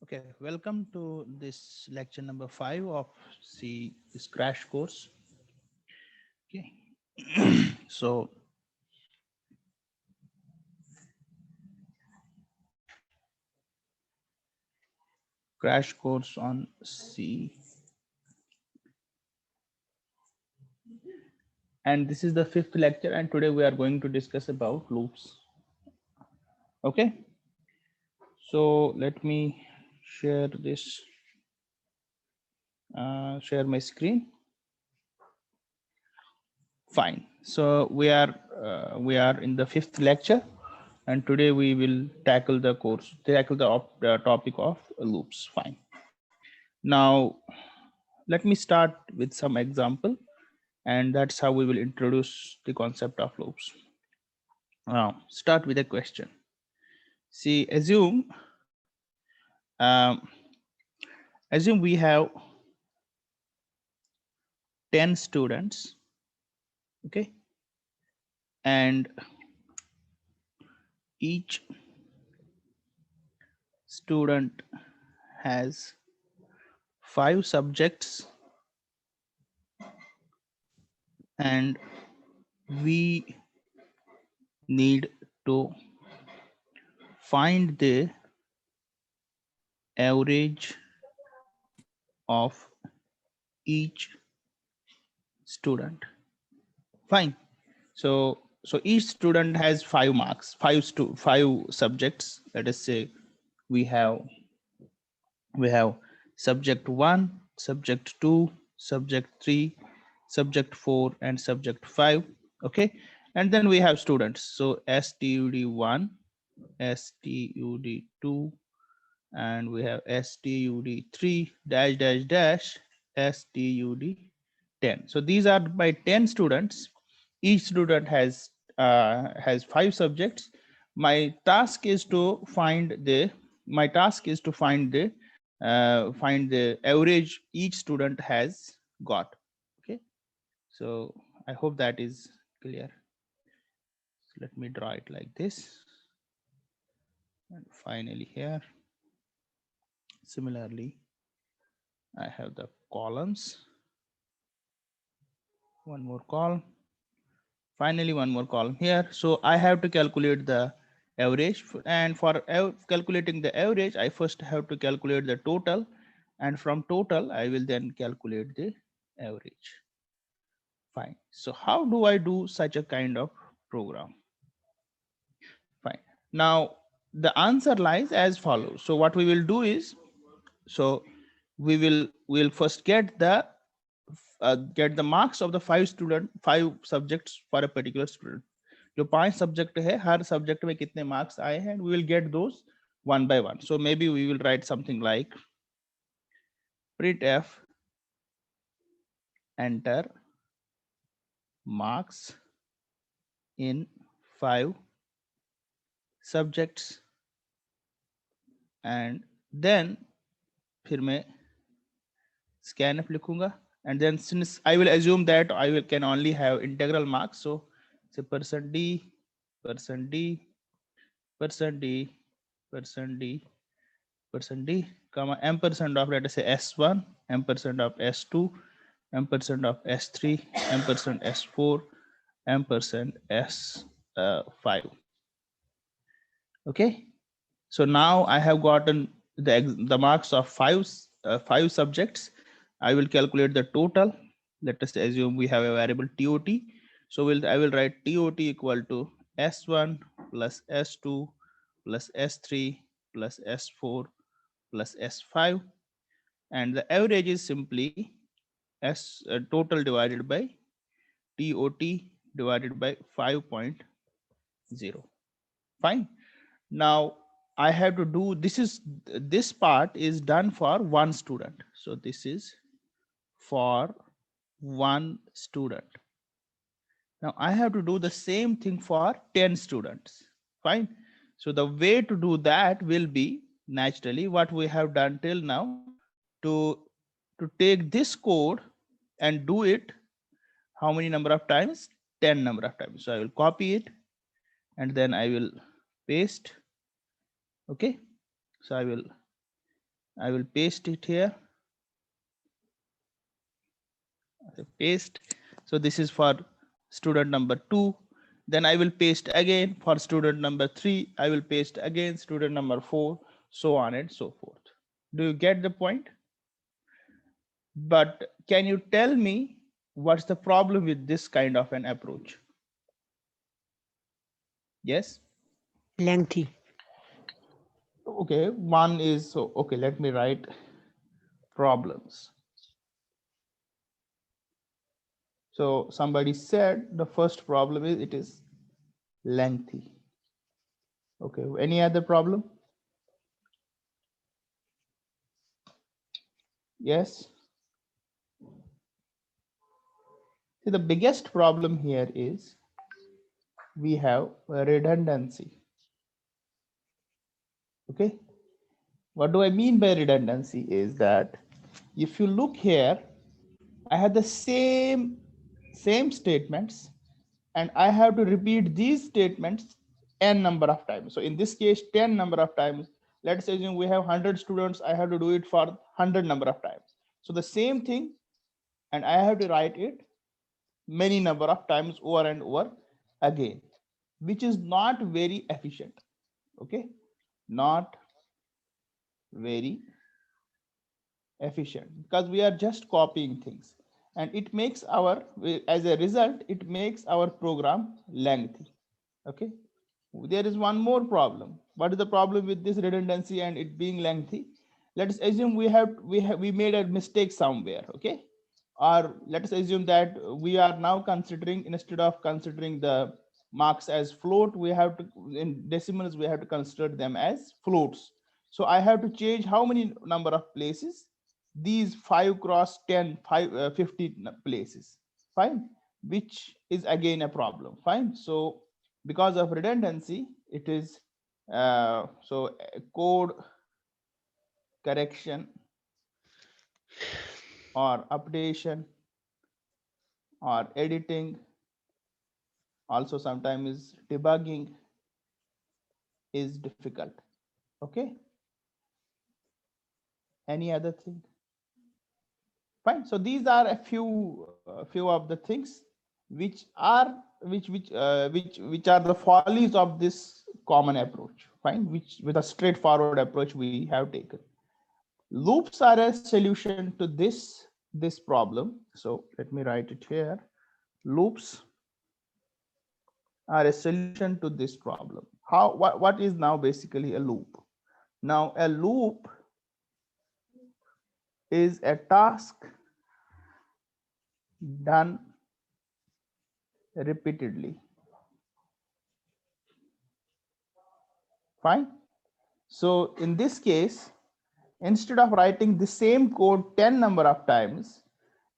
Okay, welcome to this lecture number 5 of this crash course. Okay, so crash course on C, and this is the 5th lecture, and today we are going to discuss about loops. Okay, so let me share this, share my screen. Fine. So we are in the 5th lecture, and today we will tackle the topic of loops. Fine. Now let me start with some example, and that's how we will introduce the concept of loops. Now start with a question. See, um, assume we have 10 students, okay, and each student has 5 subjects, and we need to find the average of each student. Fine. So each student has 5 marks, 5 subjects. Let us say we have subject 1, subject 2, subject 3, subject 4, and subject 5. Okay, and then we have students. So STUD1, STUD2, and we have STUD3 dash dash dash STUD10. So these are by 10 students. Each student has 5 subjects. My task is to find the find the average each student has got. Okay, so I hope that is clear. So let me draw it like this, and finally here similarly I have the columns, one more column, finally one more column here. So I have to calculate the average, and for calculating the average I first have to calculate the total, and from total I will then calculate the average. Fine. So how do I do such a kind of program? Fine. Now the answer lies as follows. So what we will do is, so we'll first get the marks of the 5 subjects for a particular student. जो 5 subject है, हर subject में कितने marks आए हैं, we will get those one by one. So maybe we will write something like printf enter marks in 5 subjects, and then फिर मैं scanf लिखूंगा, and then since I will assume that I will can only have integral marks, so say %d, %d, %d, %d, %d, comma ampersand of, let us say, s1, ampersand of s2, ampersand of s3, ampersand s4, ampersand s5. Okay, so now I have gotten the marks of 5 subjects. I will calculate the total. Let us assume we have a variable tot. So I will write tot equal to s1 plus s2 plus s3 plus s4 plus s5, and the average is simply total divided by tot divided by 5.0. Fine. Now I have to do this part is done for one student. So this is for one student. Now I have to do the same thing for 10 students. Fine. So the way to do that will be naturally what we have done till now, to take this code and do it how many number of times? 10 number of times. So I will copy it and then I will paste. Okay, so I will I will paste it here. Paste. So this is for student number 2. Then I will paste again for student number 3. I will paste again student number 4, so on and so forth. Do you get the point? But can you tell me what's the problem with this kind of an approach? Yes? Lengthy. Okay, one is, so okay, let me write problems. So somebody said the first problem is it is lengthy. Okay, any other problem? Yes. See, the biggest problem here is we have a redundancy. Okay. What do I mean by redundancy is that if you look here, I have the same statements and I have to repeat these statements n number of times. So in this case, 10 number of times. Let's assume we have 100 students. I have to do it for 100 number of times. So the same thing, and I have to write it many number of times over and over again, which is not very efficient. Okay, not very efficient because we are just copying things, and it makes our, as a result, it makes our program lengthy. Okay, there is one more problem. What is the problem with this redundancy and it being lengthy? Let's assume we made a mistake somewhere. Okay, or let's assume that we are now considering, instead of considering the marks as float, we have to, in decimals we have to consider them as floats. So I have to change how many number of places? These 5 cross 10, 50 places. Fine, which is again a problem. Fine. So because of redundancy, it is code correction or updation or editing, also sometimes is debugging, is difficult. Okay, any other thing? Fine. So these are a few of the things which are which are the follies of this common approach. Fine, which with a straightforward approach we have taken. Loops are a solution to this problem. So let me write it here. Loops are a solution to this problem. What is now basically a loop? Now a loop is a task done repeatedly. Fine. So in this case, instead of writing the same code 10 number of times,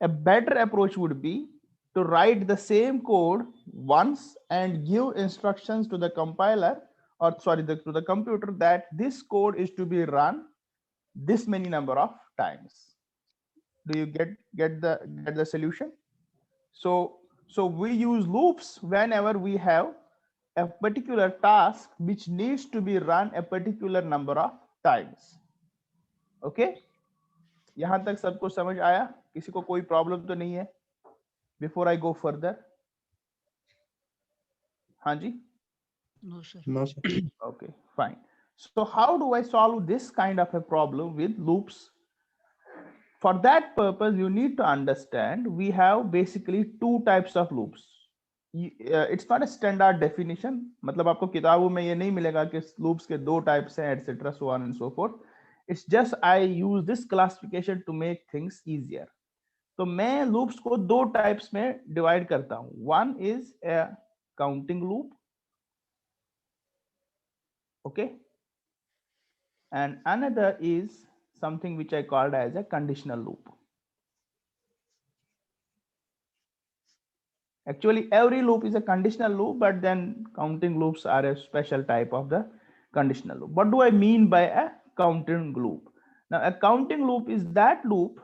a better approach would be to write the same code once and give instructions to the compiler, or sorry, to the computer, that this code is to be run this many number of times. Do you get the solution? So we use loops whenever we have a particular task which needs to be run a particular number of times. Okay, यहां तक सबको समझ आया? किसी को कोई problem तो नहीं है? Before I go further. हाँ जी? No, sir. No, sir. Okay, fine. So how do I solve this kind of a problem with loops? For that purpose, you need to understand we have basically two types of loops. It's not a standard definition. मतलब आपको किताबों में ये नहीं मिलेगा कि loops के दो types हैं, etc. so on and so forth. It's just I use this classification to make things easier. तो मैं loops को दो types में divide करता हूँ. One is a counting loop. Okay. And another is something which I called as a conditional loop. Actually, every loop is a conditional loop, but then counting loops are a special type of the conditional loop. What do I mean by a counting loop? Now, a counting loop is that loop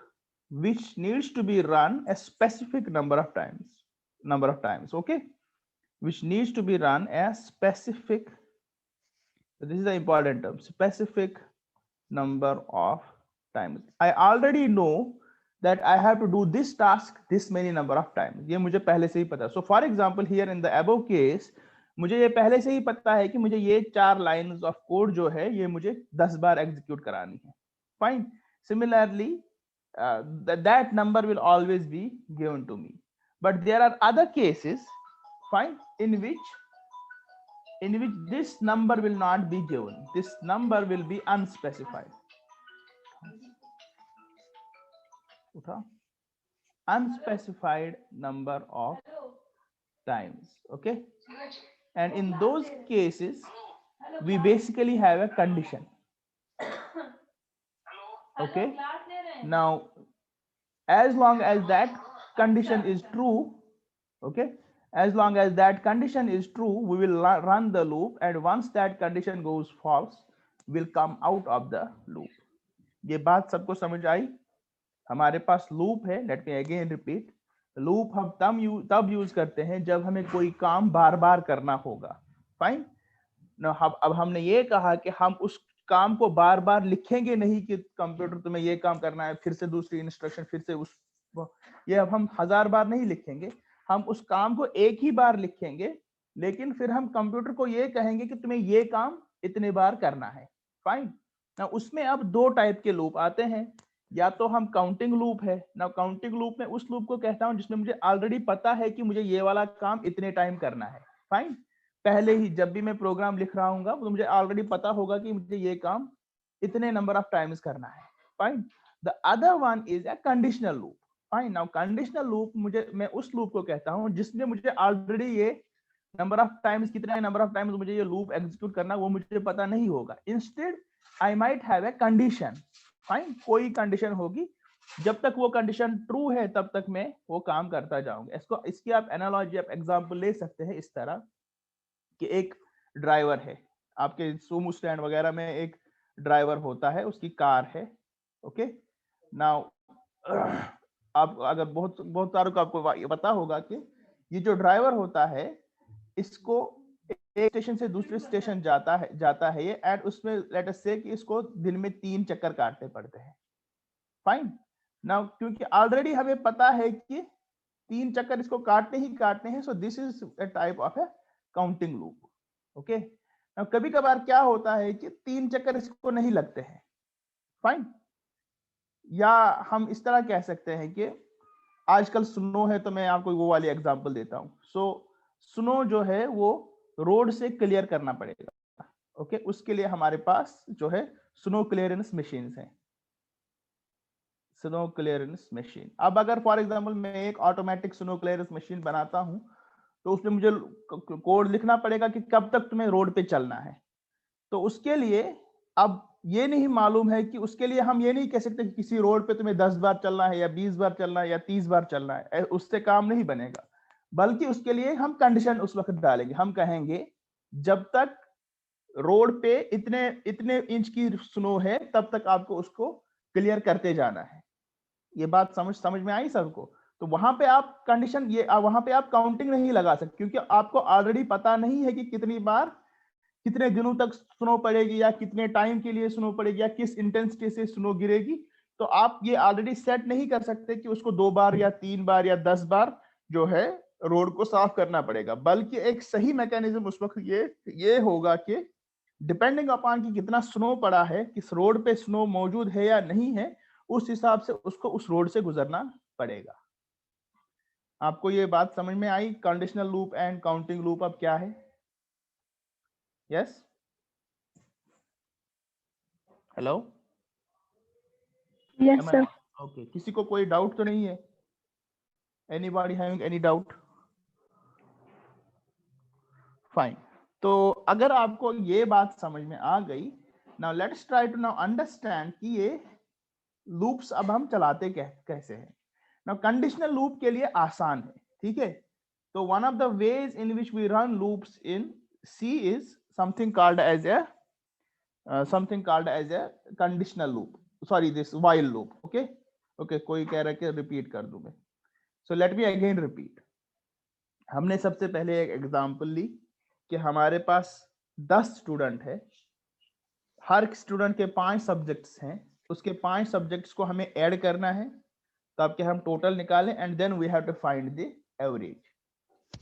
which needs to be run a specific number of times, okay? Which needs to be run a specific, this is the important term, specific number of times. I already know that I have to do this task this many number of times. ये मुझे पहले से ही पता है. So for example here in the above case, मुझे ये पहले से ही पता है कि मुझे ये 4 lines of code जो है ये मुझे 10 बार execute करानी है. Fine. Similarly, that number will always be given to me. But there are other cases, fine, in which this number will not be given. This number will be unspecified. Unspecified number of times. Okay. And in those cases, we basically have a condition. Okay. Now, as long as that condition is true, okay, as long as that condition is true, we will run the loop, and once that condition goes false, we'll come out of the loop. ये बात सबको समझ आई? हमारे पास loop है. Let me again repeat. Loop हम तब use करते हैं जब हमें कोई काम बार बार करना होगा. फाइन. अब हमने ये कहा कि हम उस काम को बार बार लिखेंगे नहीं कि कंप्यूटर तुम्हें ये काम करना है, फिर से दूसरी इंस्ट्रक्शन, फिर से उस, ये अब हम 1000 बार नहीं लिखेंगे. हम उस काम को एक ही बार लिखेंगे, लेकिन फिर हम कंप्यूटर को ये कहेंगे कि तुम्हें ये काम इतने बार करना है. फाइन. ना उसमें अब 2 टाइप के लूप आते हैं. या तो हम काउंटिंग लूप है ना. काउंटिंग लूप में उस लूप को कहता हूं जिसमें मुझे ऑलरेडी पता है कि मुझे ये वाला काम इतने टाइम करना है. फाइन. पहले ही जब भी मैं प्रोग्राम लिख रहा हूँ तो मुझे ऑलरेडी पता होगा कि मुझे ये काम इतने नंबर ऑफ टाइम्स करना है. Fine. The other one is a conditional loop. Fine. Now conditional loop मैं उस लूप को कहता हूँ जिसमें मुझे ऑलरेडी ये नंबर ऑफ टाइम्स, कितने नंबर ऑफ टाइम्स मुझे ये लूप एग्जीक्यूट करना वो मुझे पता नहीं होगा. Instead I might have a condition. Fine. कोई कंडीशन होगी, जब तक वो कंडीशन ट्रू है तब तक मैं वो काम करता जाऊंगा. इसकी आप एनालॉजी, आप एग्जांपल ले सकते हैं इस तरह कि एक ड्राइवर है. आपके सोमो स्टैंड वगैरह में एक ड्राइवर होता है, उसकी कार है. ओके. नाउ आप अगर बहुत सारों को आपको ये पता होगा कि ये जो ड्राइवर होता है, इसको एक स्टेशन से दूसरे स्टेशन जाता है ये, एंड उसमें लेट अस से कि इसको दिन में 3 चक्कर काटने पड़ते हैं. फाइन. नाउ क्योंकि ऑलरेडी हमें पता है कि 3 चक्कर इसको काटने हैं, so this is a type of A counting loop. Okay. Now कभी कभार क्या होता है कि 3 चक्कर इसको नहीं लगते हैं. फाइन. या हम इस तरह कह सकते हैं कि आजकल स्नो है, तो मैं आपको वो वाली एग्जांपल देता हूं. सो स्नो जो है वो रोड से क्लियर करना पड़ेगा. ओके. उसके लिए हमारे पास जो है स्नो क्लियरेंस मशीन्स हैं. Snow clearance machine. अब अगर फॉर एग्जांपल मैं एक ऑटोमेटिक स्नो क्लियरेंस मशीन बनाता हूं, तो उसमें मुझे कोड लिखना पड़ेगा कि कब तक तुम्हें रोड पे चलना है. तो उसके लिए अब ये नहीं मालूम है कि उसके लिए हम ये नहीं कह सकते कि किसी रोड पे तुम्हें 10 बार चलना है या 20 बार चलना है या 30 बार चलना है. उससे काम नहीं बनेगा. बल्कि उसके लिए हम कंडीशन उस वक्त डालेंगे. हम कहेंगे जब तक रोड पे इतने इंच की स्नो है तब तक आपको उसको क्लियर करते जाना है. ये बात समझ में आई सबको? तो वहां पे आप कंडीशन, ये वहां पे आप काउंटिंग नहीं लगा सकते, क्योंकि आपको ऑलरेडी पता नहीं है कि कितनी बार, कितने दिनों तक स्नो पड़ेगी, या कितने टाइम के लिए स्नो पड़ेगी, या किस इंटेंसिटी से स्नो गिरेगी. तो आप ये ऑलरेडी सेट नहीं कर सकते कि उसको 2 बार या 3 बार या 10 बार जो है रोड को साफ करना पड़ेगा. बल्कि एक सही मैकेनिज्म उस वक्त ये होगा कि डिपेंडिंग अपॉन कि कितना स्नो पड़ा है, किस रोड पे स्नो मौजूद है या नहीं है, उस हिसाब से उसको उस रोड से गुजरना पड़ेगा. आपको ये बात समझ में आई? Conditional loop and counting loop अब क्या है? Yes. Hello. Yes, sir. Okay. किसी को कोई डाउट तो नहीं है? Anybody having any doubt? Fine. तो अगर आपको ये बात समझ में आ गई, now let's try to now understand कि ये लूप्स अब हम चलाते कैसे हैं. नाउ कंडीशनल लूप के लिए आसान है. ठीक है. तो one of the ways in which we run loops in C is something called as a conditional loop. Sorry, this while loop. Okay. Okay. कोई कह रहा है कि रिपीट कर दूं मैं. So let me again repeat. हमने सबसे पहले एक एग्जांपल ली कि हमारे पास 10 स्टूडेंट है, हर स्टूडेंट के 5 सब्जेक्ट्स हैं. उसके 5 सब्जेक्ट्स को हमें ऐड करना है, तब कि हम टोटल निकालें and then we have to find the average.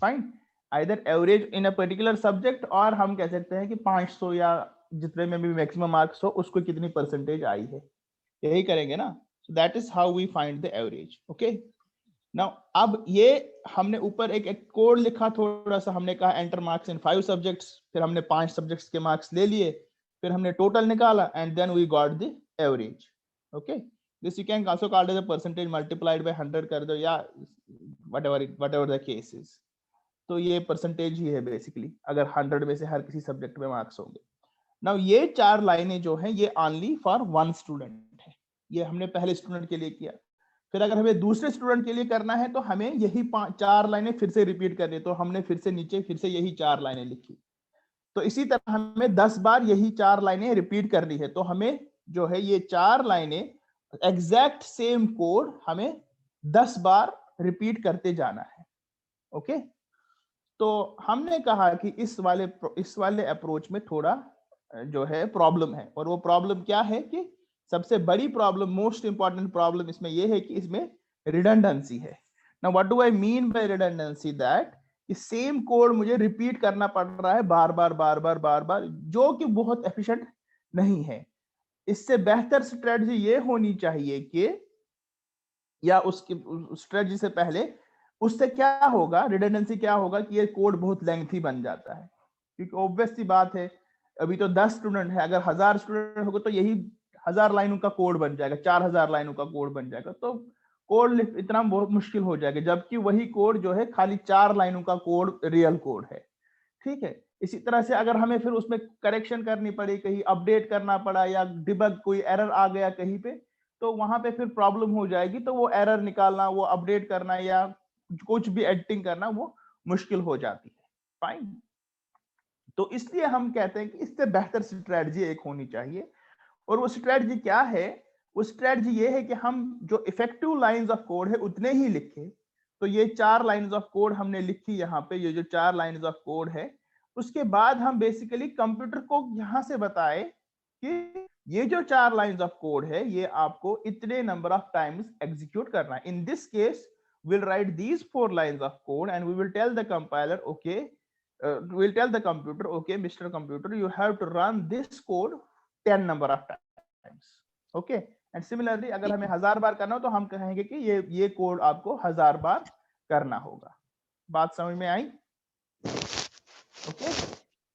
Fine, either average in a particular subject, और हम कह सकते हैं कि 500 या जितने में भी मैक्सिमम मार्क्स हो उसको कितनी परसेंटेज आई है, यही करेंगे ना. So that is how we find the average. Okay, now अब ये हमने ऊपर एक कोड लिखा, थोड़ा सा हमने कहा एंटर मार्क्स इन 5 सब्जेक्ट्स, फिर हमने 5 सब्जेक्ट्स के मार्क्स ले लिए, फिर हमने टोटल निकाला and then we got the average. Okay, this you can also called as a percentage multiplied by 100 कर दो, या व्हाटएवर द केस इज. तो ये परसेंटेज ही है बेसिकली, अगर 100 में से हर किसी सब्जेक्ट में मार्क्स होंगे. नाउ ये 4 लाइनें जो हैं ये ओनली फॉर वन स्टूडेंट है, ये हमने पहले स्टूडेंट के लिए किया. फिर अगर हमें दूसरे स्टूडेंट के लिए करना है तो हमें यही 4 लाइनें फिर से रिपीट करनी, तो हमने फिर से नीचे फिर से यही 4 लाइनें लिखी. तो इसी तरह हमें 10 बार यही 4 लाइनें रिपीट करनी है. तो हमें जो है ये 4 लाइनें एग्जैक्ट सेम कोड हमें 10 बार रिपीट करते जाना है. ओके, तो हमने कहा कि इस वाले अप्रोच में थोड़ा जो है प्रॉब्लम है, और वो प्रॉब्लम क्या है कि सबसे बड़ी प्रॉब्लम, मोस्ट इंपॉर्टेंट प्रॉब्लम इसमें ये है कि इसमें रिडंडेंसी है. Now what do I mean by redundancy? That कि सेम कोड मुझे रिपीट करना पड़ रहा है बार बार, जो कि बहुत एफिशिएंट नहीं है. इससे बेहतर स्ट्रेटजी ये होनी चाहिए कि, या उसकी स्ट्रेटजी से पहले उससे क्या होगा, रिडंडेंसी क्या होगा कि ये कोड बहुत लेंथी बन जाता है. क्योंकि ऑब्वियस सी बात है, अभी तो 10 स्टूडेंट है, अगर 1000 स्टूडेंट होगा तो यही 1000 लाइनों का कोड बन जाएगा, 4000 लाइनों का कोड बन जाएगा. तो कोड इतना बहुत मुश्किल हो जाएगा, जबकि वही कोड जो है खाली 4 लाइनों का कोड रियल कोड है. ठीक है, इसी तरह से अगर हमें फिर उसमें करेक्शन करनी पड़ी, कहीं अपडेट करना पड़ा, या डिबग कोई एरर आ गया कहीं पे, तो वहां पे फिर प्रॉब्लम हो जाएगी. तो वो एरर निकालना, वो अपडेट करना, या कुछ भी एडिटिंग करना, वो मुश्किल हो जाती है. फाइन, तो इसलिए हम कहते हैं कि इससे बेहतर स्ट्रेटजी एक होनी चाहिए. और वो स्ट्रेटजी क्या है? वो स्ट्रेटजी ये है कि हम जो इफेक्टिव लाइंस ऑफ कोड है उतने ही लिखें. तो ये 4 लाइंस ऑफ कोड हमने लिखी यहाँ पे, ये जो 4 लाइंस ऑफ कोड है, उसके बाद हम बेसिकली कंप्यूटर को यहाँ से बताए कि ये जो 4 लाइंस ऑफ कोड है ये आपको इतने नंबर ऑफ टाइम्स एग्जीक्यूट करना है. In this case we'll write these 4 lines of code and we will tell the compiler, okay, we'll tell the computer, okay Mr. Computer, you have to run this code 10 number of times. Okay, and similarly अगर हमें 1000 बार करना हो तो हम कहेंगे कि ये code आपको 1000 बार करना होगा. बात समझ में आई? Okay,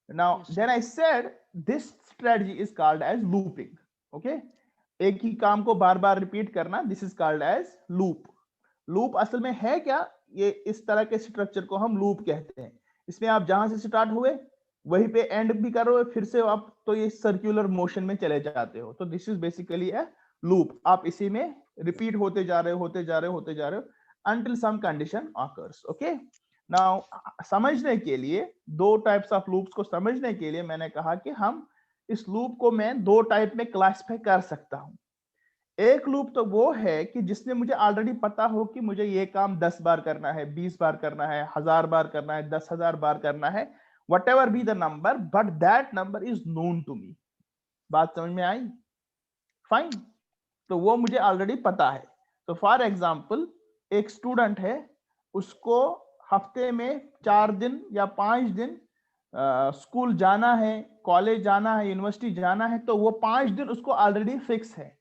now then I said this strategy is called as looping. Okay, एक ही काम को बार बार रिपीट करना, this is called as loop. Loop असल में है क्या? ये इस तरह के स्ट्रक्चर को हम लूप कहते हैं. इसमें आप जहां से स्टार्ट हुए वहीं पे एंड भी करो, फिर से आप तो ये सर्कुलर मोशन में चले जाते हो. तो this is basically a loop. आप इसी में रिपीट होते जा रहे हो until some condition occurs. Okay, now समझने के लिए, 2 टाइप्स ऑफ लूप्स को समझने के लिए मैंने कहा कि हम इस लूप को मैं 2 टाइप में क्लासिफाई कर सकता हूं. एक लूप तो वो है कि जिसमें मुझे ऑलरेडी पता हो कि मुझे ये काम 10 बार करना है, 20 बार करना है, 1000 बार करना है, 10,000 बार करना है, whatever be the number, but that number is known to me. बात समझ में आई? फाइन, तो वो मुझे ऑलरेडी पता है. तो फॉर एग्जाम्पल एक स्टूडेंट है, उसको हफ्ते में 4 दिन या 5 दिन स्कूल जाना है, कॉलेज जाना है, यूनिवर्सिटी जाना है, तो वो 5 दिन उसको ऑलरेडी फिक्स है.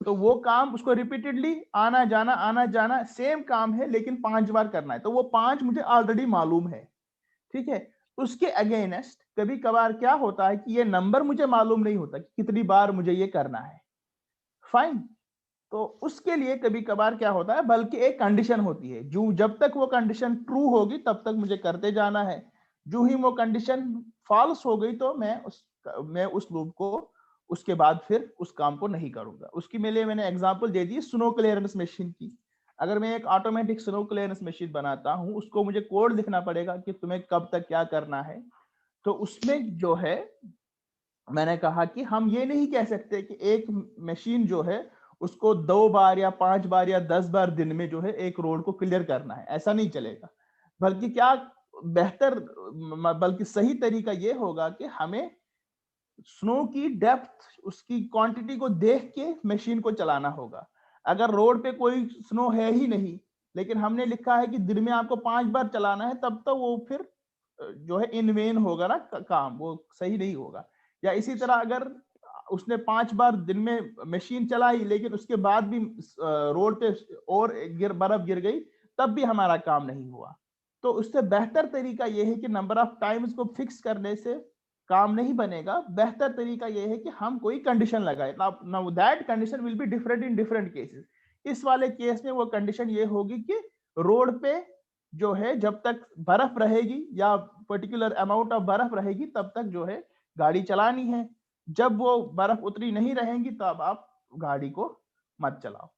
तो वो काम उसको रिपीटेडली आना जाना सेम काम है, लेकिन 5 बार करना है. तो वो 5 मुझे ऑलरेडी मालूम है. ठीक है, उसके अगेंस्ट कभी कभार क्या होता है कि ये नंबर मुझे मालूम नहीं होता कि कितनी बार मुझे ये करना है. फाइन, तो उसके लिए कभी कभार क्या होता है, बल्कि एक कंडीशन होती है, जो जब तक वो कंडीशन ट्रू होगी तब तक मुझे करते जाना है. जो ही वो कंडीशन फॉल्स हो गई तो मैं उस लूप को उसके बाद फिर उस काम को नहीं करूंगा. उसकी मैंने एग्जांपल दे दी स्नो क्लियरेंस मशीन की. अगर मैं एक ऑटोमेटिक स्नो क्लियरेंस मशीन बनाता हूं, उसको मुझे कोड लिखना पड़ेगा कि तुम्हें कब तक क्या करना है. तो उसमें जो है मैंने कहा कि हम ये नहीं कह सकते कि एक मशीन जो है उसको 2 बार या 5 बार या 10 बार दिन में जो है एक रोड को क्लियर करना है. ऐसा नहीं चलेगा. बल्कि क्या बेहतर, बल्कि सही तरीका ये होगा कि हमें स्नो की डेप्थ, उसकी क्वांटिटी को देख के मशीन को चलाना होगा। अगर रोड पे कोई स्नो है ही नहीं, लेकिन हमने लिखा है कि दिन में आपको 5 बार चलाना है, तब तो वो फिर जो है इन वेन होगा ना काम, वो सही नहीं होगा। या इसी तरह अगर उसने 5 बार दिन में मशीन चलाई, लेकिन उसके बाद भी रोड पे और बर्फ गिर गई, तब भी हमारा काम नहीं हुआ। तो उससे बेहतर तरीका यह है कि नंबर ऑफ टाइम्स को फिक्स करने से काम नहीं बनेगा। बेहतर तरीका यह है कि हम कोई कंडीशन लगाए। Now that condition will be different in different cases. इस वाले केस में वो कंडीशन ये होगी कि रोड पे जो है जब तक बर्फ रहेगी या पर्टिकुलर अमाउंट ऑफ बर्फ रहेगी, तब तक जो है गाड़ी चलानी है। जब वो बर्फ उतरी नहीं रहेंगी, तब आप गाड़ी को मत चलाओ।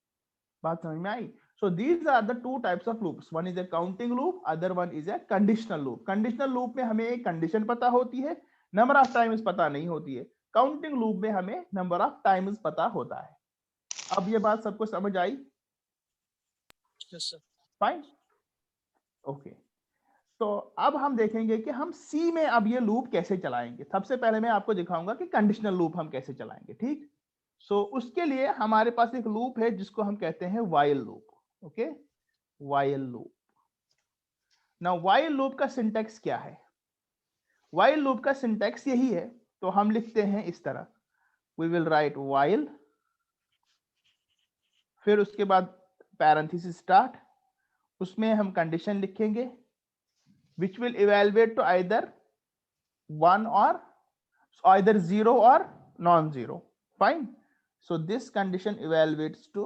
बात समझ में आई? So these are the two types of loops. One is a counting loop, other one is a conditional loop. Conditional loop में हमें एक कंडीशन पता होती है, नंबर ऑफ टाइम्स पता नहीं होती है। काउंटिंग लूप में हमें नंबर ऑफ टाइम्स पता होता है। अब ये बात सबको समझ आई? Yes sir. Fine, okay. तो अब हम देखेंगे कि हम सी में अब ये लूप कैसे चलाएंगे। सबसे पहले मैं आपको दिखाऊंगा कि कंडीशनल लूप हम कैसे चलाएंगे, ठीक? सो उसके लिए हमारे पास एक लूप है जिसको हम कहते हैं while loop. Okay, while loop. Now while loop का सिंटैक्स क्या है? व्हाइल लूप का सिंटैक्स यही है, तो हम लिखते हैं इस तरह, वी विल राइट व्हाइल, फिर उसके बाद पैरेंथेसिस स्टार्ट, उसमें हम कंडीशन लिखेंगे which will evaluate to either 1 or either 0 or non-zero. Fine. So this condition evaluates to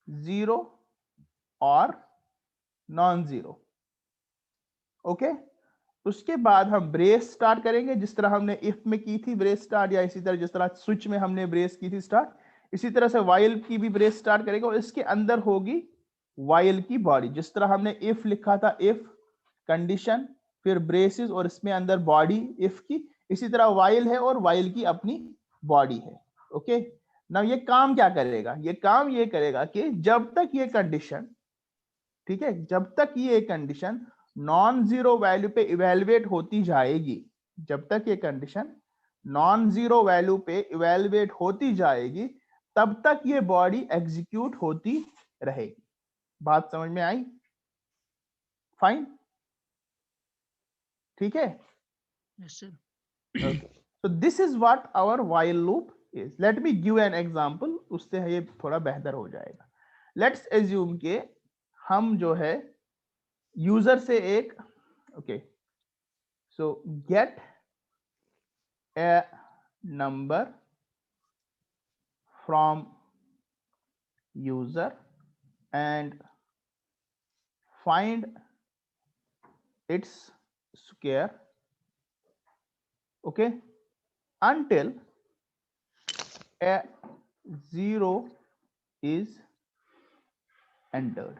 0 or non-zero. Okay, उसके बाद हम ब्रेस स्टार्ट करेंगे, जिस तरह हमने इफ में की थी ब्रेस स्टार्ट, या इसी तरह जिस तरह स्विच में हमने ब्रेस की थी स्टार्ट, इसी तरह से वाइल की भी ब्रेस स्टार्ट करेंगे। और इसके अंदर होगी वाइल की बॉडी, जिस तरह हमने इफ लिखा था, इफ कंडीशन फिर ब्रेसेस और इसमें अंदर बॉडी इफ की, इसी तरह वाइल है और वाइल की अपनी बॉडी है। ओके, नाउ ये काम क्या करेगा? ये काम ये करेगा कि जब तक ये कंडीशन, ठीक है, जब तक ये कंडीशन नॉन जीरो वैल्यू पे इवेलुएट होती जाएगी, जब तक ये कंडीशन नॉन जीरो वैल्यू पे इवेलुएट होती जाएगी, तब तक ये बॉडी एग्जीक्यूट होती रहेगी। बात समझ में आई? फाइन, ठीक है। Yes sir. Okay. So this is what our while loop is. Let me give an example. उससे ये थोड़ा बेहतर हो जाएगा। Let's assume के हम जो है यूजर से एक, okay, so get a number from user and find its square, okay, until a 0 is entered.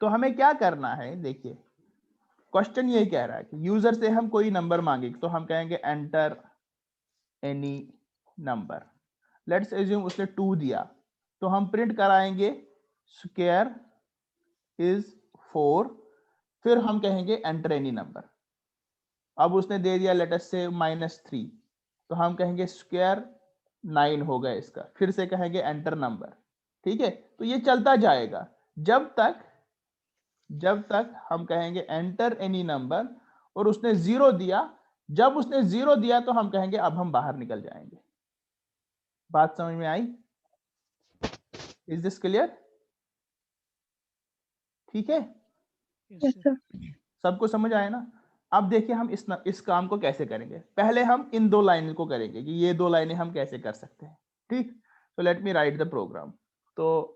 तो हमें क्या करना है? देखिए, क्वेश्चन ये कह रहा है कि यूजर से हम कोई नंबर मांगे, तो हम कहेंगे enter any number. Let's assume उसने 2 दिया, तो हम प्रिंट कराएंगे स्क्वायर इज 4, फिर हम कहेंगे एंटर एनी नंबर। अब उसने दे दिया लेट अस से -3, तो हम कहेंगे स्क्वायर 9 हो गया इसका, फिर से कहेंगे एंटर नंबर। ठीक है, तो ये चलता जाएगा जब तक हम कहेंगे एंटर एनी नंबर और उसने 0 दिया। जब उसने 0 दिया तो हम कहेंगे अब हम बाहर निकल जाएंगे। बात समझ में आई? Is this clear? ठीक है, यस सर। सबको समझ आया ना? अब देखिए हम इस काम को कैसे करेंगे। पहले हम इन 2 लाइन को करेंगे कि ये 2 लाइनें हम कैसे कर सकते हैं। ठीक, तो let me write the program. तो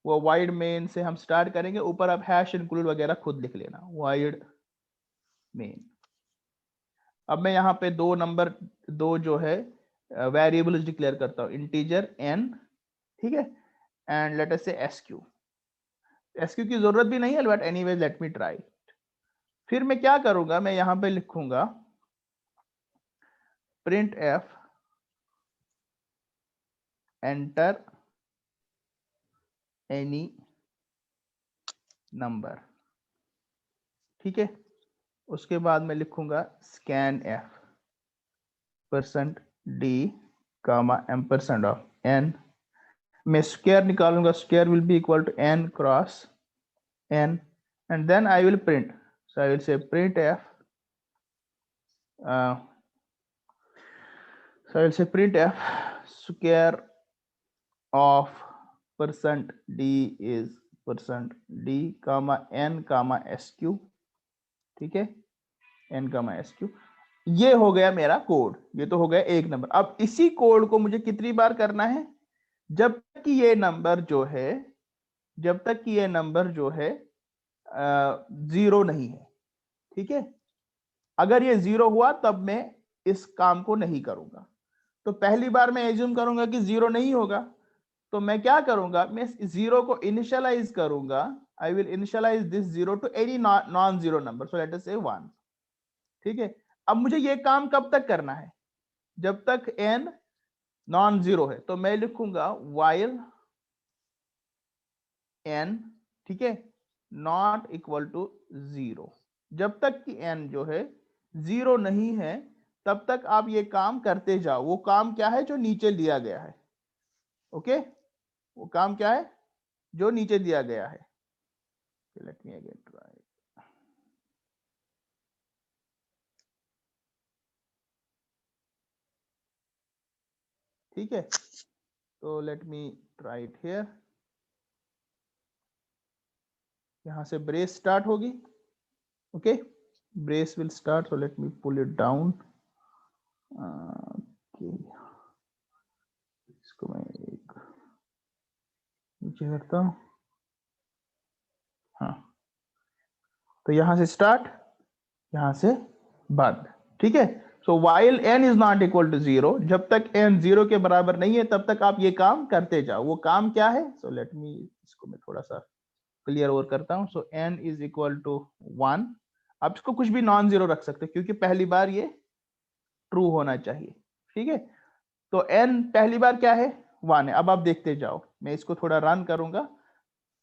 वो वाइड मेन से हम स्टार्ट करेंगे, ऊपर आप हैश इंक्लूड वगैरह खुद लिख लेना, वाइड मेन। अब मैं यहाँ पे 2 जो है वेरिएबल्स डिक्लेयर करता हूँ, इंटीजर n, ठीक है, एंड लेट अस से sq। sq की जरूरत भी नहीं है, but anyway let me try. फिर मैं क्या करूंगा, मैं यहाँ पे लिखूंगा print f enter any number. ठीक है, उसके बाद मैं लिखूंगा scan f %d comma ampersand of n, मैं स्क्वायर निकालूंगा, square will be equal to n cross n, and then I will print. So I will say printf. So I will say printf square of %d is %d comma n comma sq. ठीक है, n comma sq. ये हो गया मेरा code, ये तो हो गया एक नंबर। अब इसी कोड को मुझे कितनी बार करना है? जब तक कि ये नंबर जो है, जब तक कि ये नंबर जो है 0 नहीं है। ठीक है, अगर ये 0 हुआ तब मैं इस काम को नहीं करूंगा। तो पहली बार मैं एज्यूम करूंगा कि 0 नहीं होगा, तो मैं क्या करूंगा, मैं 0 को इनिशियलाइज करूंगा। I will initialize this 0 to any non zero number, so let us say 1। ठीक है, अब मुझे ये काम कब तक करना है? जब तक n नॉन जीरो है। तो मैं लिखूंगा while n, ठीक है, नॉट इक्वल टू 0। जब तक कि n जो है 0 नहीं है तब तक आप ये काम करते जाओ। वो काम क्या है? जो नीचे दिया गया है। ओके, वो काम क्या है? जो नीचे दिया गया है। Let me again try. ठीक है, तो let me try it here. यहां से ब्रेस स्टार्ट होगी। Okay, brace will start, so let me pull it down. इसको मैं एक नीचे करता हूं। हाँ, तो यहां से स्टार्ट, यहां से बंद। ठीक है, so while n is not equal to 0, जब तक n 0 के बराबर नहीं है तब तक आप ये काम करते जाओ। वो काम क्या है? सो लेट मी, इसको मैं थोड़ा सा क्लियर और करता हूं। सो n इज इक्वल टू 1। आप इसको कुछ भी नॉन जीरो रख सकते हैं क्योंकि पहली बार ये ट्रू होना चाहिए। ठीक है, तो n पहली बार क्या है? 1 है। अब आप देखते जाओ, मैं इसको थोड़ा रन करूंगा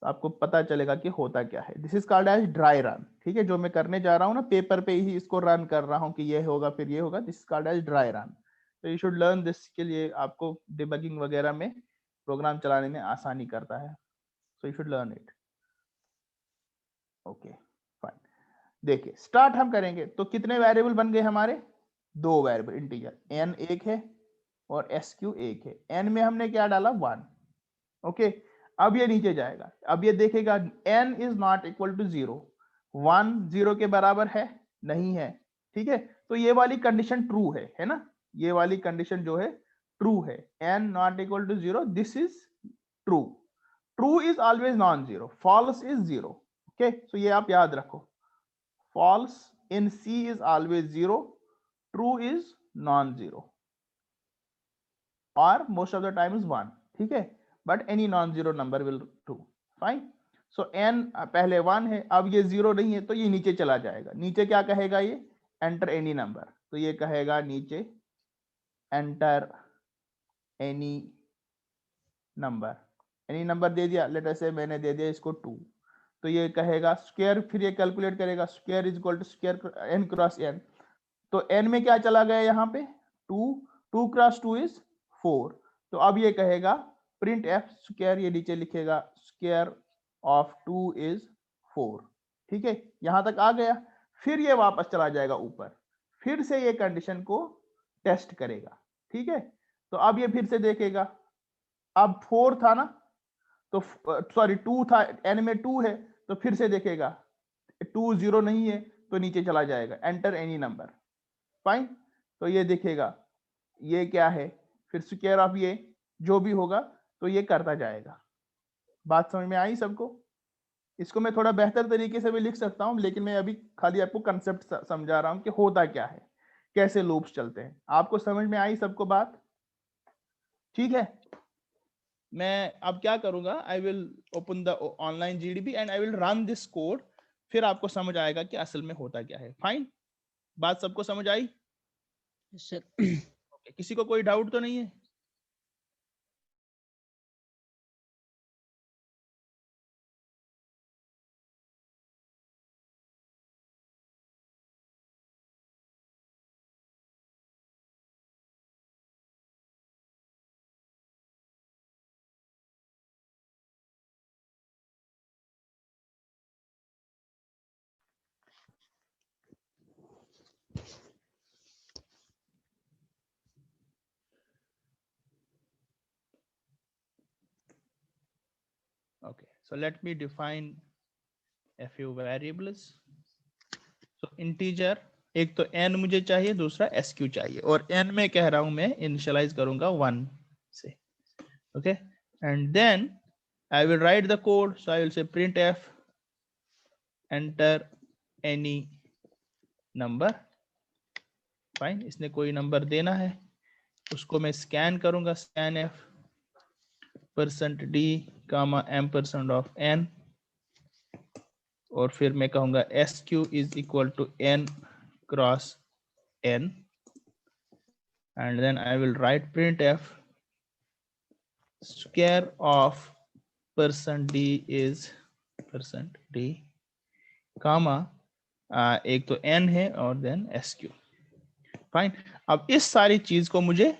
तो आपको पता चलेगा कि होता क्या है। This is called as dry run. ठीक है, जो मैं करने जा रहा हूँ ना, पेपर पे ही इसको रन कर रहा हूँ कि ये होगा फिर ये होगा। This is called as dry run. तो यू शुड लर्न दिस, के लिए आपको डिबगिंग वगैरह में, प्रोग्राम चलाने में आसानी करता है। So you should learn it. Okay fine, देखिए स्टार्ट हम करेंगे तो कितने वेरिएबल बन गए हमारे? 2 वेरिएबल इंटीजर, n एक है और sq एक है। n में हमने क्या डाला? 1। ओके, अब ये नीचे जाएगा, अब ये देखेगा n is not equal to 0। 1 0 के बराबर है? नहीं है। ठीक है, तो ये वाली कंडीशन ट्रू है ना? ये वाली कंडीशन जो है ट्रू है। n not equal to 0, this is true. True is always non zero, false is 0। Okay, so ये आप याद रखो, false in C is always 0, true is non zero, और most of the time is 1। ठीक है, but any non zero number will true. Fine, so n पहले 1 है, अब ये 0 नहीं है तो ये नीचे चला जाएगा। नीचे क्या कहेगा ये? एंटर एनी नंबर, तो ये कहेगा नीचे enter any number. Any number दे दिया, लेट अस से मैंने दे दिया इसको 2, तो ये कहेगा स्क्वायर, फिर ये कैलकुलेट करेगा square is equal to square n cross n। तो n में क्या चला गया यहाँ पे? 2, 2 क्रॉस 2 इज 4। तो अब ये कहेगा प्रिंट f स्क्वायर, ये नीचे लिखेगा स्क्वायर ऑफ 2 इज 4। ठीक है, यहां तक आ गया। फिर ये वापस चला जाएगा ऊपर, फिर से ये कंडीशन को टेस्ट करेगा। ठीक है, तो अब ये फिर से देखेगा, अब 4 था ना, तो सॉरी 2 था, n में 2 है, तो फिर से देखेगा 2 0 नहीं है तो नीचे चला जाएगा, एंटर एनी नंबर। फाइन, तो ये देखेगा ये क्या है, फिर स्क्वायर ऑफ ये जो भी होगा तो ये करता जाएगा। बात समझ में आई सबको? इसको मैं थोड़ा बेहतर तरीके से भी लिख सकता हूं, लेकिन मैं अभी खाली आपको कंसेप्ट समझा रहा हूं कि होता क्या है, कैसे लूप्स चलते हैं। आपको समझ में आई सबको बात? ठीक है, मैं अब क्या करूंगा, I will open the online GDB and I will run this code, फिर आपको समझ आएगा कि असल में होता क्या है। फाइन, बात सबको समझ आई? Yes, sir. ओके, किसी को कोई डाउट तो नहीं है? Okay, so let me define a few variables. So integer, एक तो n मुझे चाहिए, दूसरा sq चाहिए, और n में कह रहा हूं मैं इनिशियलाइज करूंगा 1 से. Okay, and then I will write the code. So I will say printf enter any number. Fine, इसने कोई नंबर देना है, उसको मैं स्कैन करूंगा, scanf %d comma ampersand of n, और फिर मैं कहूंगा sq is equal to n cross n, and then I will write printf square of %d is %d कामा एक तो n है और देन sq. फाइन. अब इस सारी चीज को मुझे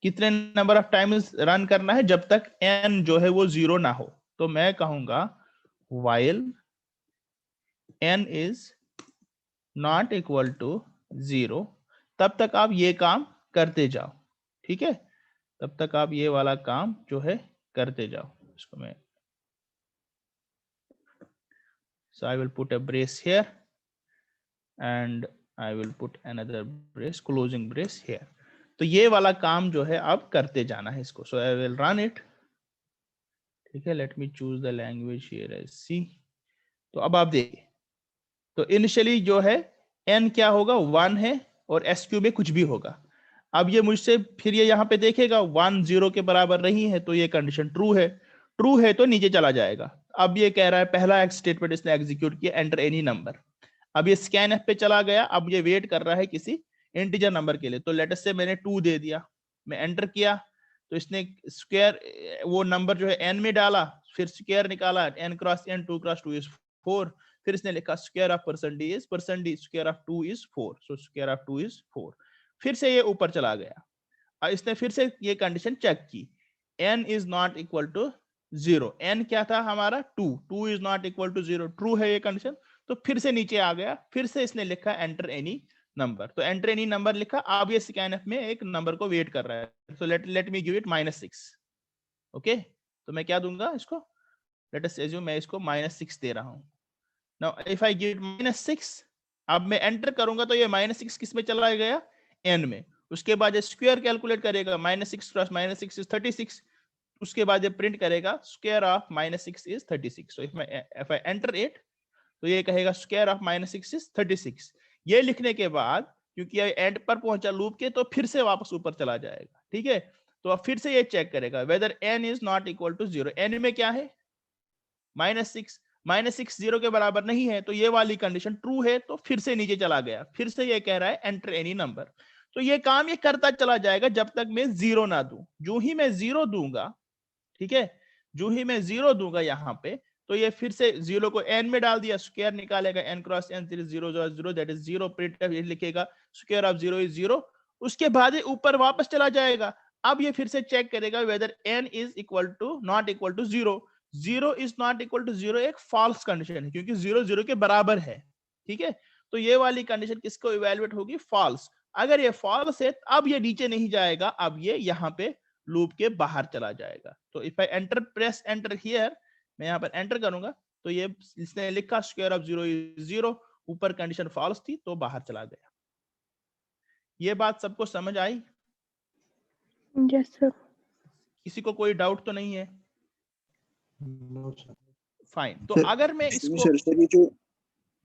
कितने नंबर ऑफ टाइम्स रन करना है, जब तक n जो है वो 0 ना हो. तो मैं कहूंगा while n is not equal to 0, तब तक आप ये काम करते जाओ. ठीक है, तब तक आप ये वाला काम जो है करते जाओ. इसको मैं, so I will put a brace here and I will put another brace, closing brace here. तो ये वाला काम जो है आप करते जाना है इसको. So I will run it. ठीक है, let me choose the language here as C. तो अब आप देखिए, तो इनिशियली जो है n क्या होगा, 1 है, और sq में कुछ भी होगा. अब ये मुझसे फिर ये यहाँ पे देखेगा 1 0 के बराबर नहीं है, तो ये कंडीशन ट्रू है. ट्रू है तो नीचे चला जाएगा. अब ये कह रहा है, पहला स्टेटमेंट इसने एग्जीक्यूट किया, एंटर एनी नंबर. अब ये स्कैन पे चला गया, अब ये वेट कर रहा है किसी इंटीजर नंबर के लिए. तो लेट अस से मैंने 2 दे दिया, मैं एंटर किया, तो इसने स्क्वायर वो नंबर जो है n में डाला, फिर स्क्वायर निकाला, n cross n, 2 cross 2 is 4. फिर इसने लिखा square of %d is %d square of 2 is 4, so square of 2 is 4. फिर से ये ऊपर चला गया. अब इसने फिर से ये कंडीशन चेक की, n is not equal to 0. n क्या था हमारा 2, 2 is not equal to 0, true है ये कंडीशन. तो फिर से नीचे आ गया, फिर से इसने लिखा एंटर एनी नंबर. तो एंटर एनी नंबर लिखा. अब ये स्कैनफ में एक नंबर को वेट कर रहा है. सो let me give it -6. Okay, तो मैं क्या दूंगा इसको, लेट अस अज्यूम मैं इसको -6 दे रहा हूं. Now if I give it -6, अब मैं एंटर करूंगा तो ये -6 किस में चला गया, n में. उसके बाद स्क्वायर कैलकुलेट करेगा, -6 क्रॉस -6 इज 36. उसके बाद ये प्रिंट करेगा square of -6 is 36. So if I enter it, तो ये कहेगा स्क्वायर ऑफ -6 इज 36. ये लिखने के बाद, क्योंकि ये एंड पर पहुंचा लूप के, तो फिर से वापस ऊपर चला जाएगा. ठीक है, तो अब फिर से ये चेक करेगा whether n is not equal to 0. n में क्या है, -6. -6 0 के बराबर नहीं है, तो ये वाली कंडीशन ट्रू है. तो फिर से नीचे चला गया, फिर से ये कह रहा है एंटर एनी नंबर. तो ये काम ये करता चला जाएगा जब तक मैं 0 ना दूं. जो ही मैं 0 दूंगा, ठीक है, जो ही मैं 0 दूंगा यहाँ पे, तो ये फिर से 0 को n में डाल दिया, स्क्वायर निकालेगा, n cross n 0 0 that is 0. Print ये लिखेगा स्क्वायर ऑफ 0 इज 0. उसके बाद ये ऊपर वापस चला जाएगा. अब ये फिर से चेक करेगा whether n is equal to not equal to 0. 0 is not equal to 0 एक फॉल्स कंडीशन है, क्योंकि 0 0 के बराबर है. ठीक है, तो ये वाली कंडीशन किसको इवैल्यूएट होगी, फॉल्स. अगर ये फॉल्स है, अब ये नीचे नहीं जाएगा, अब ये यहाँ पे लूप के बाहर चला जाएगा. तो if I enter, press enter here, मैं यहाँ पर एंटर करूंगा, तो ये इसने लिखा स्क्वायर ऑफ 0 इज 0. ऊपर कंडीशन फॉल्स थी तो बाहर चला गया. ये बात सबको समझ आई? Yes sir. किसी को कोई डाउट तो नहीं है? फाइन. तो सर, अगर मैं इसको, सर ये जो,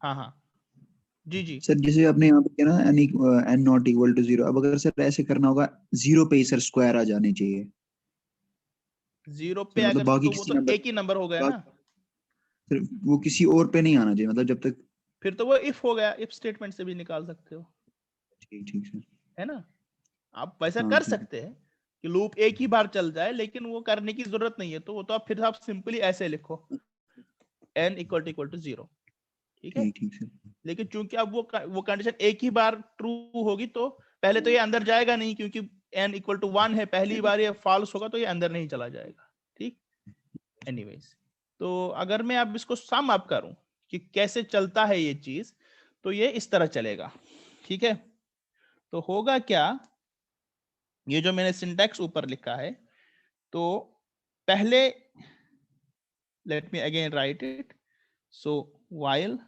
हाँ हाँ जी जी, सर जैसे आपने यहाँ पे किया ना n नॉट इक्वल टू 0, अब अगर सर ऐसे करना होगा 0 पे ही सर स्क्वायर आ जाने चाहिए. 0 पे मतलब अगर, बाकी तो वो किसी तो नंबर, एक ही नंबर हो गया ना. सर वो किसी और पे नहीं आना चाहिए, मतलब जब तक. फिर तो वो इफ हो गया, इफ स्टेटमेंट से भी निकाल सकते हो, ठीक ठीक सर. है ना. आप वैसा हाँ, कर ठीक. सकते हैं कि लूप एक ही बार चल जाए, लेकिन वो करने की जरूरत नहीं है. तो वो तो आप फिर आप सिंपली ऐसे लिखो n इक्वल टू 0. ठीक है, ठीक ठीक सर. लेकिन चूंकि अब वो कंडीशन एक ही बार ट्रू होगी, तो पहले तो ये अंदर जाएगा नहीं, क्योंकि n इक्वल टू 1 है. पहली बार ये फॉल्स होगा तो ये अंदर नहीं चला जाएगा. ठीक, एनीवेज. तो अगर मैं अब इसको सम अप करूं कि कैसे चलता है ये चीज, तो ये इस तरह चलेगा. ठीक है, तो होगा क्या, ये जो मैंने सिंटैक्स ऊपर लिखा है, तो पहले let me again write it. So while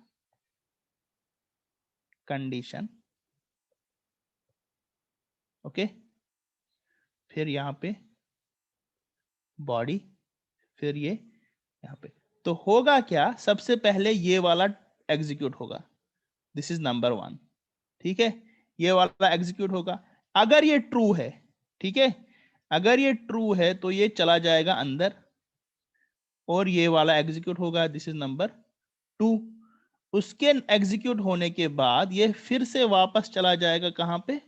condition, okay, फिर यहाँ पे बॉडी, फिर ये यहाँ पे, तो होगा क्या, सबसे पहले ये वाला एग्जीक्यूट होगा, दिस इज नंबर 1, ठीक है, ये वाला एग्जीक्यूट होगा। अगर ये ट्रू है, ठीक है, अगर ये ट्रू है तो ये चला जाएगा अंदर और ये वाला एग्जीक्यूट होगा, दिस इज नंबर 2। उसके एग्जीक्यूट होने के बाद ये फिर से वापस चला जाएगा कहां पे,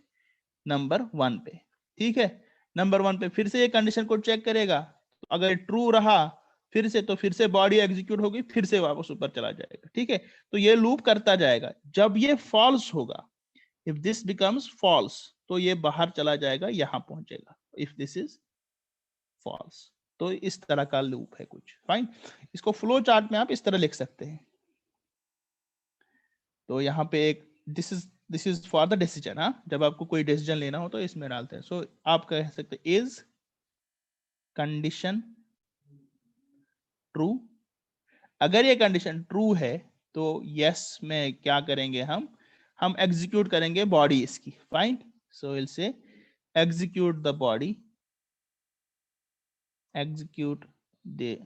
नंबर 1 पे, ठीक है। नंबर 1 पे फिर से ये कंडीशन को चेक करेगा, तो अगर ट्रू रहा फिर से, तो फिर से बॉडी एग्जीक्यूट होगी, फिर से वापस ऊपर चला जाएगा, ठीक है। तो ये लूप करता जाएगा। जब ये फॉल्स होगा, इफ दिस बिकम्स फॉल्स, तो ये बाहर चला जाएगा, यहां पहुंचेगा, इफ दिस इज फॉल्स। तो इस तरह का लूप है कुछ, फाइन। इसको फ्लो चार्ट में आप इस तरह लिख सकते हैं। तो यहाँ पे एक this is for the decision, हाँ, जब आपको कोई डिसीजन लेना हो तो इसमें डालते हैं। सो आप कह सकते हैं इज कंडीशन ट्रू। अगर ये कंडीशन ट्रू है तो यस में क्या करेंगे, हम एग्जीक्यूट करेंगे बॉडी इसकी, fine. So will say execute the body, execute the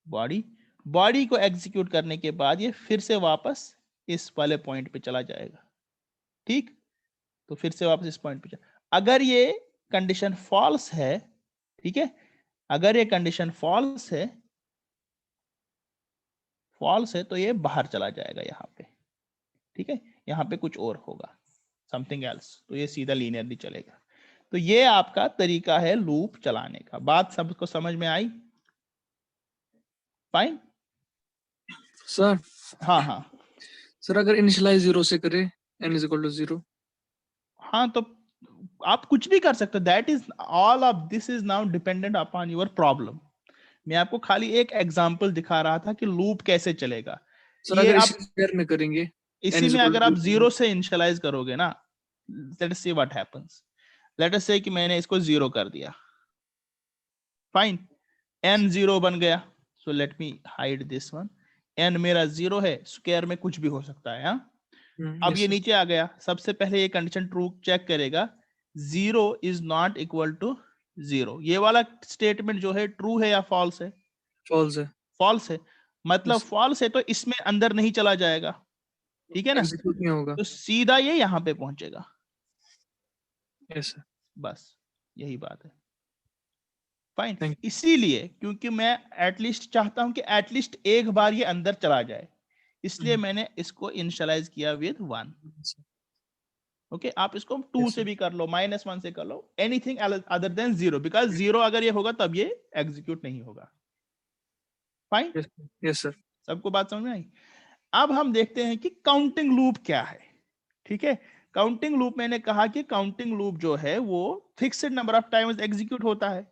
body. Body को एग्जीक्यूट करने के बाद ये फिर से वापस इस वाले पॉइंट पे चला जाएगा, ठीक। तो फिर से वापस इस पॉइंट पे चला। अगर ये कंडीशन फॉल्स है, ठीक है, अगर ये कंडीशन फॉल्स है तो ये बाहर चला जाएगा यहाँ पे, ठीक है। यहाँ पे कुछ और होगा, समथिंग एल्स, तो ये सीधा लीनियरली चलेगा। तो ये आपका तरीका है लूप चलाने का। बात सबको समझ में आई? Fine sir. हाँ हाँ सर अगर इनिशियलाइज 0 से करे, n इज इक्वल टू 0। हाँ, तो आप कुछ भी कर सकते हो। That is all of this is now dependent upon your problem. मैं आपको खाली एक एग्जांपल दिखा रहा था कि लूप कैसे चलेगा। सर ये अगर आप इसी स्क्वायर में करेंगे, इसी में अगर आप 0 से इनिशियलाइज करोगे ना, let us see what happens. Late us say कि मैंने इसको 0 कर दिया, फाइन, n 0 बन गया। सो let me hide this one. n मेरा 0 है, स्क्वायर में कुछ भी हो सकता है, हाँ। अब ये नीचे आ गया। सबसे पहले ये कंडीशन ट्रू चेक करेगा, 0 इज नॉट इक्वल टू 0। ये वाला स्टेटमेंट जो है ट्रू है या फॉल्स है? फॉल्स है। फॉल्स है, मतलब Yes. फॉल्स है तो इसमें अंदर नहीं चला जाएगा, ठीक है ना। एग्जीक्यूट नहीं होगा। तो सीधा ये यहाँ पे पहुंचेगा, यस सर। बस यही बात है, फाइन। Thank इसीलिए क्योंकि मैं एटलीस्ट चाहता हूं कि एटलीस्ट एक बार ये अंदर चला जाए, इसलिए मैंने इसको इनिशियलाइज किया विद 1। ओके, आप इसको 2 Yes, से sir. भी कर लो, -1 से कर लो, एनीथिंग अदर देन 0, बिकॉज 0 अगर ये होगा तब ये एग्जीक्यूट नहीं होगा, फाइन। Yes sir. सबको बात समझ में आई? अब हम देखते हैं कि काउंटिंग लूप क्या है, ठीक है। काउंटिंग लूप, मैंने कहा कि काउंटिंग लूप जो है वो fixed number of times execute होता है।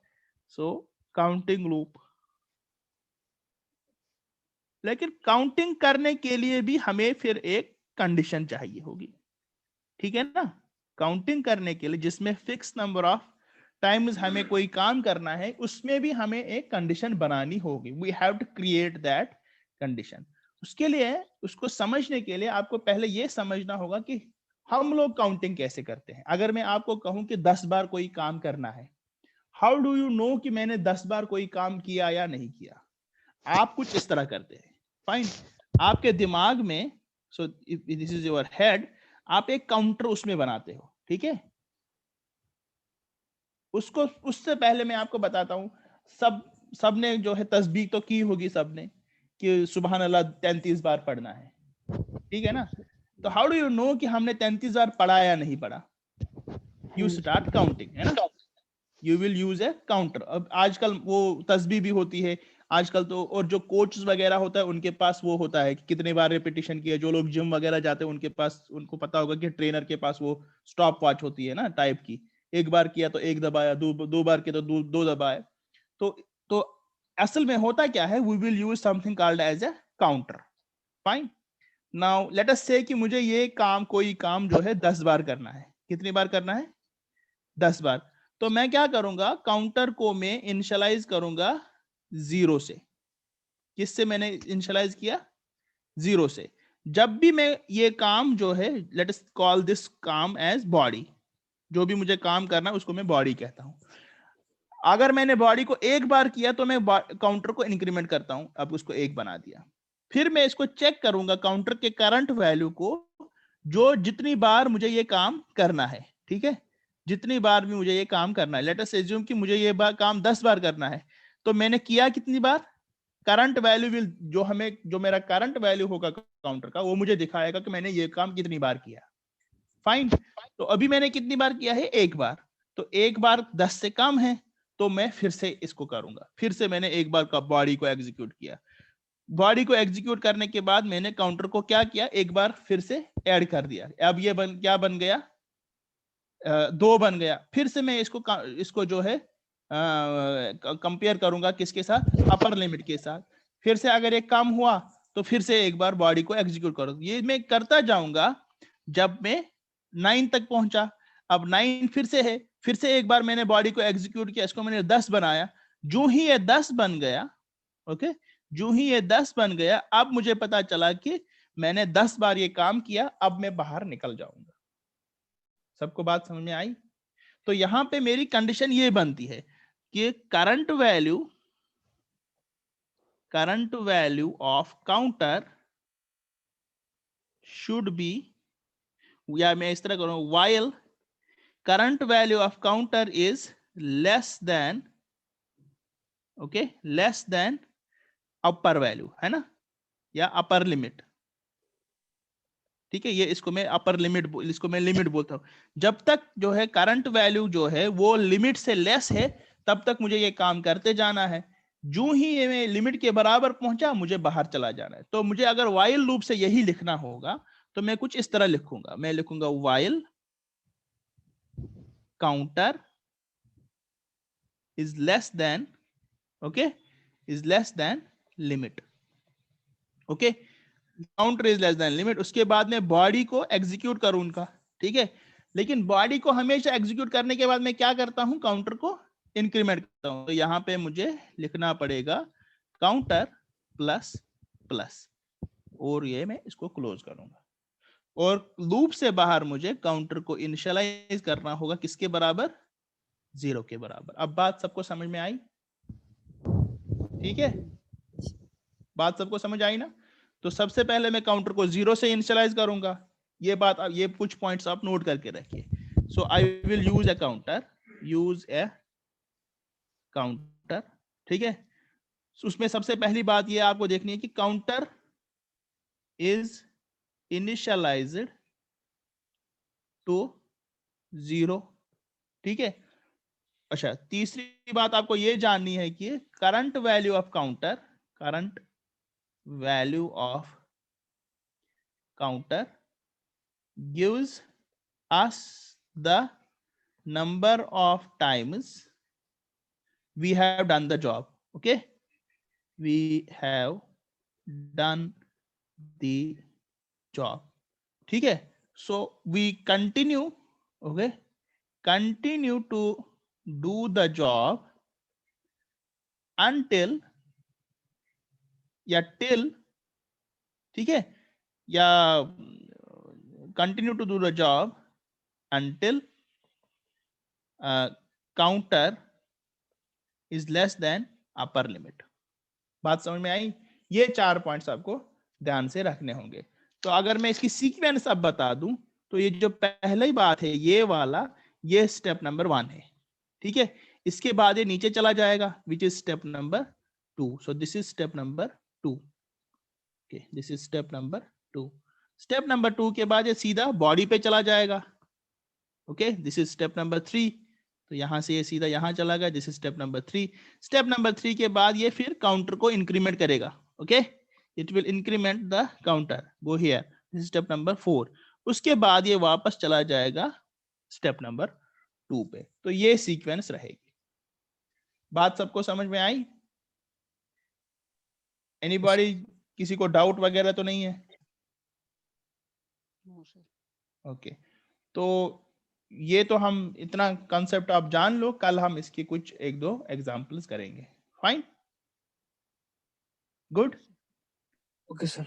सो काउंटिंग लूप, लेकिन काउंटिंग करने के लिए भी हमें फिर एक कंडीशन चाहिए होगी, ठीक है ना। काउंटिंग करने के लिए जिसमें फिक्स नंबर ऑफ टाइम्स हमें कोई काम करना है, उसमें भी हमें एक कंडीशन बनानी होगी। We have to create that condition. उसके लिए, उसको समझने के लिए आपको पहले ये समझना होगा कि हम लोग काउंटिंग कैसे करते हैं। अगर मैं आपको कहूं कि 10 बार कोई काम करना है, हाउ डू यू नो कि मैंने 10 बार कोई काम किया या नहीं किया? आप कुछ इस तरह करते हैं, फाइन। आपके दिमाग में, so this is your head, आप एक काउंटर उसमें बनाते हो, ठीक है। उसको, उससे पहले मैं आपको बताता हूं, सबने जो है तस्बीह तो की होगी सबने, कि सुबहान अल्लाह 33 बार पढ़ना है, ठीक है ना। तो हाउ डू यू नो कि हमने 33 बार पढ़ा या नहीं पढ़ा? यू स्टार्ट काउंटिंग, है ना। You will use a counter. अब आजकल वो तस्बीह भी होती है आजकल तो, और जो कोच वगैरह होता है उनके पास वो होता है कि कितने बार रिपीटिशन किया। जो लोग जिम वगैरह जाते हैं उनके पास, उनको पता होगा कि ट्रेनर के पास वो स्टॉप वॉच होती है ना, टाइप की। एक बार किया तो एक दबाया, दो बार किया तो दो दबाए। तो असल में होता क्या है, we will use something called as a counter, fine. Now let us say कि मुझे ये काम, कोई काम जो है 10 बार करना है। कितनी बार करना है? 10 बार। तो मैं क्या करूंगा, काउंटर को मैं इनिशियलाइज करूंगा 0 से, किससे मैंने इनिशियलाइज किया? 0 से। जब भी मैं ये काम जो है, लेट अस कॉल दिस काम एज बॉडी, जो भी मुझे काम करना है उसको मैं बॉडी कहता हूं। अगर मैंने बॉडी को एक बार किया तो मैं काउंटर को इंक्रीमेंट करता हूं, अब उसको 1 बना दिया। फिर मैं इसको चेक करूंगा काउंटर के करंट वैल्यू को, जो जितनी बार मुझे ये काम करना है, ठीक है, जितनी बार भी मुझे ये काम करना है। लेट अस एज्यूम कि मुझे ये काम 10 बार करना है, तो मैंने किया कितनी बार? करंट वैल्यू विल, जो मेरा करंट वैल्यू होगा काउंटर का, वो मुझे दिखाएगा कि मैंने ये काम कितनी बार किया। फाइन। तो अभी मैंने कितनी बार किया है? 1 बार। तो 1 बार 10 से कम है, तो मैं फिर से इसको करूंगा। फिर से मैंने 1 बार का बॉडी को एग्जीक्यूट किया। बॉडी को एग्जीक्यूट करने के बाद मैंने काउंटर को क्या किया? 1 बार फिर से ऐड कर दिया। अब ये क्या बन गया? 2 बन गया। फिर से मैं इसको जो है कंपेयर करूंगा किसके साथ? अपर लिमिट के साथ। फिर से अगर एक काम हुआ तो फिर से 1 बार बॉडी को एग्जीक्यूट करो। ये मैं करता जाऊंगा जब मैं 9 तक पहुंचा। अब 9 फिर से है, फिर से 1 बार मैंने बॉडी को एग्जीक्यूट किया, इसको मैंने 10 बनाया। जो ही ये 10 बन गया, ओके, जो ही ये 10 बन गया, अब मुझे पता चला कि मैंने 10 बार ये काम किया, अब मैं बाहर निकल जाऊंगा। सबको बात समझ में आई? तो यहां पे मेरी कंडीशन ये बनती है कि current value of counter should be, या मैं इस तरह करूं, while current value of counter is less than, okay, less than upper value, है ना, या अपर लिमिट। ठीक है, ये इसको मैं अपर लिमिट, इसको मैं लिमिट बोलता हूं। जब तक जो है करंट वैल्यू जो है वो लिमिट से लेस है, तब तक मुझे ये काम करते जाना है। जो ही ये मैं लिमिट के बराबर पहुंचा, मुझे बाहर चला जाना है। तो मुझे अगर while लूप से यही लिखना होगा तो मैं कुछ इस तरह लिखूंगा। मैं लिखूंगा while counter is less than, okay, is less than limit, okay, counter is less than limit. उसके बाद में बॉडी को एग्जीक्यूट करूं उनका, ठीक है। लेकिन बॉडी को हमेशा एग्जीक्यूट करने के बाद मैं क्या करता हूं? काउंटर को इंक्रीमेंट करता हूं। तो यहां पे मुझे लिखना पड़ेगा काउंटर प्लस प्लस, और ये मैं इसको क्लोज करूंगा। और लूप से बाहर मुझे काउंटर को इनिशियलाइज करना होगा किसके बराबर? 0 के बराबर। अब बात सबको समझ में आई? ठीक है, बात सबको समझ आई ना? तो सबसे पहले मैं काउंटर को 0 से इनिशियलाइज करूंगा। ये बात, ये कुछ पॉइंट्स आप नोट करके रखिए। So I will use a counter, ठीक है। उसमें सबसे पहली बात ये आपको देखनी है कि काउंटर इज इनिशियलाइज्ड टू 0, ठीक है। अच्छा, तीसरी बात आपको ये जाननी है कि current value of counter gives us the number of times we have done the job, okay, we have done the job, ठीक है। so we continue to do the job until या till, ठीक है, या continue to do the job until counter is less than upper limit। बात समझ में आई? ये 4 पॉइंट्स आपको ध्यान से रखने होंगे। तो अगर मैं इसकी सीक्वेंस अब बता दूं, तो ये जो पहली बात है, ये वाला, ये स्टेप नंबर 1 है, ठीक है। इसके बाद ये नीचे चला जाएगा, which is step number 2। So this is step number 2, okay, this is step number 2। Step number 2 के बाद ये सीधा बॉडी पे चला जाएगा, okay, this is step number 3। तो यहां से ये सीधा यहां चला गया, this is step number 3। Step number 3 के बाद ये फिर काउंटर को इंक्रीमेंट करेगा, okay, it will increment the counter, go here, this is step number 4। उसके बाद ये वापस चला जाएगा स्टेप नंबर 2 पे। तो ये सीक्वेंस रहेगी। बात सबको समझ में आई? एनीबॉडी, किसी को डाउट वगैरह तो नहीं है? ओके, तो ये तो हम इतना कंसेप्ट आप जान लो, कल हम इसकी कुछ 1-2 एग्जांपल्स करेंगे। Fine. Good. Okay, sir.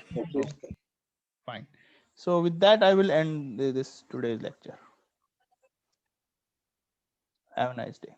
Fine. So with that, I will end this today's lecture. Have a nice day.